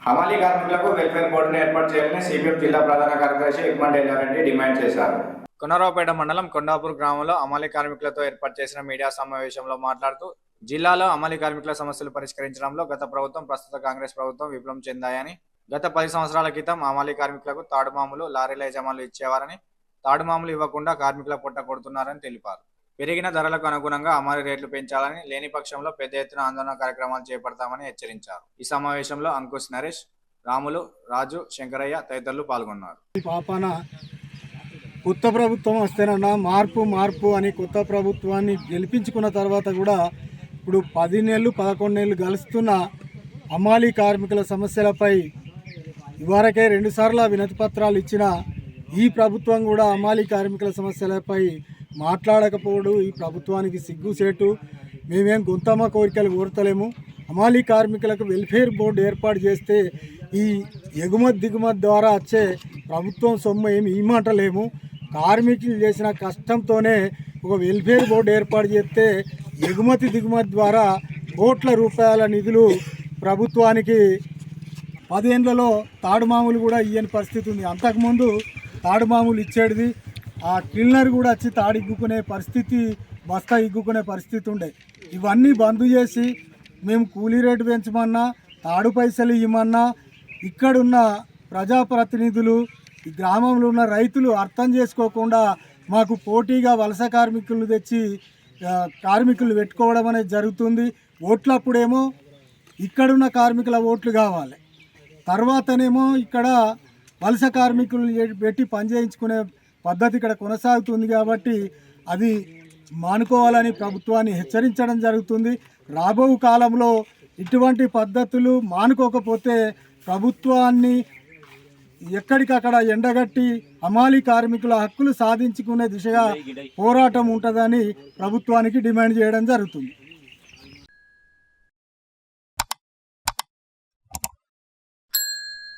హమాలీ కార్మికులకు వెల్ఫేర్ బోర్డును ఏర్పాటు చేయాలని సిపిఎం జిల్లా ప్రధాన కార్యదర్శి ఇక్మండ్ ఎల్లారెడ్డి డిమాండ్ చేశారు. కొండరావుపేట మండలం కొండాపూర్ గ్రామంలో హమాలీ కార్మికులతో ఏర్పాటు చేసిన మీడియా సమావేశంలో మాట్లాడుతూ జిల్లాలో హమాలీ కార్మికుల సమస్యలు పరిష్కరించడంలో గత ప్రభుత్వం, ప్రస్తుత కాంగ్రెస్ ప్రభుత్వం విఫలం చెందాయని, గత 10 సంవత్సరాల క్రితం హమాలీ కార్మికులకు తాడుమాములు, లారీల యజమానులు ఇచ్చేవారని, తాడుమాములు ఇవ్వకుండా కార్మికుల పొట్ట కొడుతున్నారని తెలిపారు. పెరిగిన ధరలకు అనుగుణంగా హమాలీ రేట్లు పెంచాలని, లేని పక్షంలో పెద్ద ఎత్తున ఆందోళన కార్యక్రమాలు చేపడతామని హెచ్చరించారు. ఈ సమావేశంలో అంకుష్ నరేష్, రాములు, రాజు, శంకరయ్య తదితరులు పాల్గొన్నారు. కొత్త ప్రభుత్వం వస్తేనన్నా మార్పు అని కొత్త ప్రభుత్వాన్ని గెలిపించుకున్న తర్వాత కూడా ఇప్పుడు 10 నెలలు 11 నెలలు గలుస్తున్న హమాలీ కార్మికుల సమస్యలపై ఇవరకే 2 సార్లు వినతి పత్రాలు ఇచ్చిన ఈ ప్రభుత్వం కూడా హమాలీ కార్మికుల సమస్యలపై మాట్లాడకపోవడం ఈ ప్రభుత్వానికి సిగ్గుసేటు. మేమేం గొంతమ్మ కోరికలు కోరతలేము. హమాలీ కార్మికులకు వెల్ఫేర్ బోర్డు ఏర్పాటు చేస్తే ఈ ఎగుమతి దిగుమతి ద్వారా వచ్చే ప్రభుత్వం సొమ్ము ఏమి ఇమ్మంటలేము. కార్మికులు చేసిన కష్టంతోనే ఒక వెల్ఫేర్ బోర్డు ఏర్పాటు చేస్తే ఎగుమతి దిగుమతి ద్వారా కోట్ల రూపాయల నిధులు ప్రభుత్వానికి 10 ఏళ్లలో తాడుమాములు కూడా ఇయ్యని పరిస్థితి ఉంది. అంతకుముందు తాడుమాములు ఇచ్చేది ఆ క్లీనర్ కూడా వచ్చి తాడు ఇగ్గుకునే పరిస్థితి, బస్తా ఇగ్గుకునే పరిస్థితి ఉండే. ఇవన్నీ బంద్ చేసి మేము కూలీ రేటు పెంచమన్నా, తాడు పైసలు ఇవ్వమన్నా ఇక్కడున్న ప్రజాప్రతినిధులు, ఈ గ్రామంలో ఉన్న రైతులు అర్థం చేసుకోకుండా మాకు పోటీగా వలస కార్మికులు తెచ్చి కార్మికులు పెట్టుకోవడం అనేది జరుగుతుంది. ఓట్లప్పుడేమో ఇక్కడున్న కార్మికుల ఓట్లు కావాలి, తర్వాతనేమో ఇక్కడ వలస కార్మికులు పెట్టి పనిచేయించుకునే పద్ధతి ఇక్కడ కొనసాగుతుంది. కాబట్టి అది మానుకోవాలని ప్రభుత్వాన్ని హెచ్చరించడం జరుగుతుంది. రాబో కాలంలో ఇటువంటి పద్ధతులు మానుకోకపోతే ప్రభుత్వాన్ని ఎక్కడికక్కడ ఎండగట్టి హమాలీ కార్మికుల హక్కులు సాధించుకునే దిశగా పోరాటం ఉంటుందని ప్రభుత్వానికి డిమాండ్ చేయడం జరుగుతుంది.